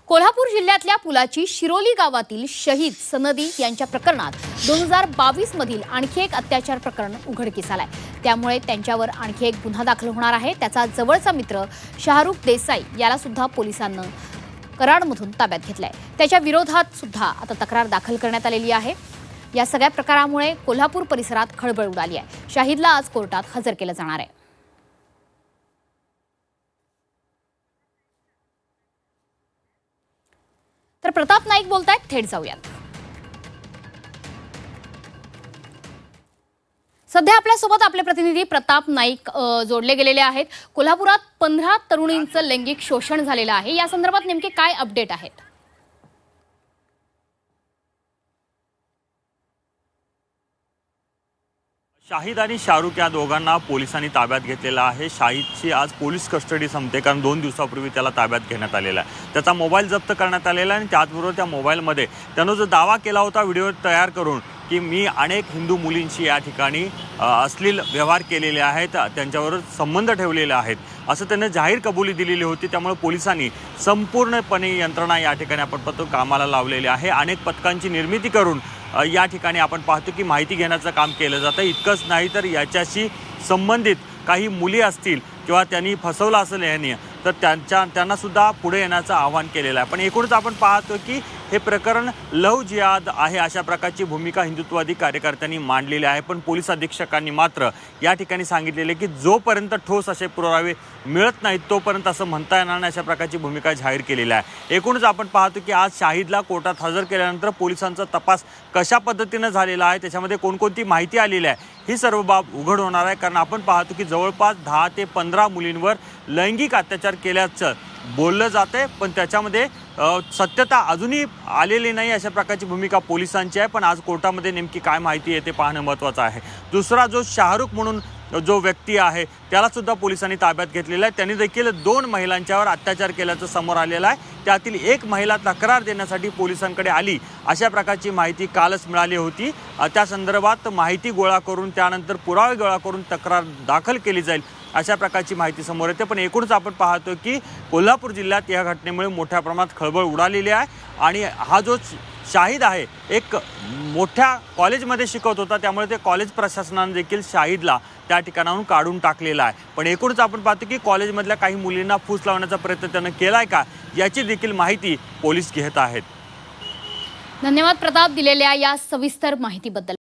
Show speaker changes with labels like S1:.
S1: कोल्हापूर जिल्ह्यातल्या पुलाची शिरोली गावातील शहीद सनदी यांच्या प्रकरणात 2022 मधील आणखी एक अत्याचार प्रकरण उघडकीस आलंय। त्यामुळे त्यांच्यावर आणखी एक गुन्हा दाखल होणार आहे। त्याचा जवळचा मित्र शाहरुख देसाई याला सुद्धा पोलिसांनी कराडमधून ताब्यात घेतलाय। त्याच्या विरोधात सुद्धा आता तक्रार दाखल करण्यात आलेली आहे। या सगळ्या प्रकारामुळे कोल्हापूर परिसरात खळबळ उडाली आहे। शाहिदला आज कोर्टात हजर केलं जाणार आहे। तर प्रताप नाईक बोलतायत, थेट जाऊयात। सध्या आपल्यासोबत आपले प्रतिनिधी प्रताप नाईक जोडले गेलेले आहेत। कोल्हापुरात 15 तरुणींचं लैंगिक शोषण झालेलं आहे। या संदर्भात नेमके काय अपडेट आहेत?
S2: शाहिद आणि शाहरुख या दोघांना पोलिसांनी ताब्यात घेतलेला आहे। शाहिदची आज पोलीस कस्टडी संपते, कारण 2 दिवसापूर्वी त्याला ताब्यात घेण्यात आलेला आहे। त्याचा मोबाईल जप्त करण्यात आलेला आहे आणि त्याचबरोबर त्या मोबाईलमध्ये त्यानं जो दावा केला होता व्हिडिओ तयार करून की मी अनेक हिंदू मुलींशी या ठिकाणी अश्लील व्यवहार केलेले आहेत, त्यांच्यावर संबंध ठेवलेले आहेत, असं त्यानं जाहीर कबुली दिलेली होती। त्यामुळे पोलिसांनी संपूर्णपणे यंत्रणा या ठिकाणी आपण पाहतो कामाला लावलेली आहे। अनेक पथकांची निर्मिती करून या ठिकाणी आपण पाहतो की माहिती घेण्याचं काम केलं जातं। इतकंच नाही तर याच्याशी संबंधित काही मुली असतील किंवा त्यांनी फसवलं असेल यांनी, तर त्यांना सुद्धा पुढे येण्याचं आवाहन केलेलं आहे। पण एकूणच आपण पाहतो की हे प्रकरण लव्ह जिहाद आहे अशा प्रकारची भूमिका हिंदुत्ववादी कार्यकर्त्यांनी मांडलेली आहे। पण पोलीस अधीक्षकांनी मात्र या ठिकाणी सांगितलेले की जोपर्यंत ठोस असे पुरावे मिळत नाहीत तोपर्यंत असं म्हणता येणार नाही अशा प्रकारची भूमिका जाहीर केलेली आहे। एकूणच आपण पाहतो की आज शाहिदला कोर्टात हजर केल्यानंतर पोलिसांचा तपास कशा पद्धतीने झालेला आहे, त्याच्यामध्ये कोणकोणती माहिती आलेली आहे, ही सर्व बाब उघड होणार आहे। कारण आपण पाहतो की जवळपास 10 ते 15 मुलींवर लैंगिक अत्याचार केल्याचं बोललं जाते, पण त्याच्यामध्ये सत्यता अजूनही आलेली नाही अशा प्रकारची भूमिका पोलिसांची आहे। पण आज कोर्टामध्ये नेमकी काय माहिती आहे ते पाहणं महत्त्वाचं आहे। दुसरा जो शाहरुख म्हणून जो व्यक्ती आहे त्याला सुद्धा पोलिसांनी ताब्यात घेतलेला आहे। त्यांनी देखील 2 महिलांच्यावर अत्याचार केल्याचं समोर आलेलं आहे। त्यातील एक महिला तक्रार देण्यासाठी पोलिसांकडे आली अशा प्रकारची माहिती कालच मिळाली होती। त्या संदर्भात माहिती गोळा करून त्यानंतर पुरावे गोळा करून तक्रार दाखल केली जाईल अशा प्रकारची माहिती समोर येते। पण एकूणच आपण पाहतो की कोल्हापूर जिल्ह्यात या घटनेमुळे मोठ्या प्रमाणात खळबळ उडालेली आहे आणि हा जो शाहिद आहे एक मोठ्या कॉलेजमध्ये शिकवत होता, त्यामुळे ते कॉलेज प्रशासनाने देखील शाहिदला त्या ठिकाणाहून काढून टाकलेला आहे। पण एकूणच आपण पाहतो की कॉलेजमधल्या काही मुलींना फूस लावण्याचा प्रयत्न त्यानं केलाय का याची देखील माहिती पोलीस घेत आहेत।
S1: धन्यवाद प्रताप, दिलेल्या या सविस्तर माहितीबद्दल।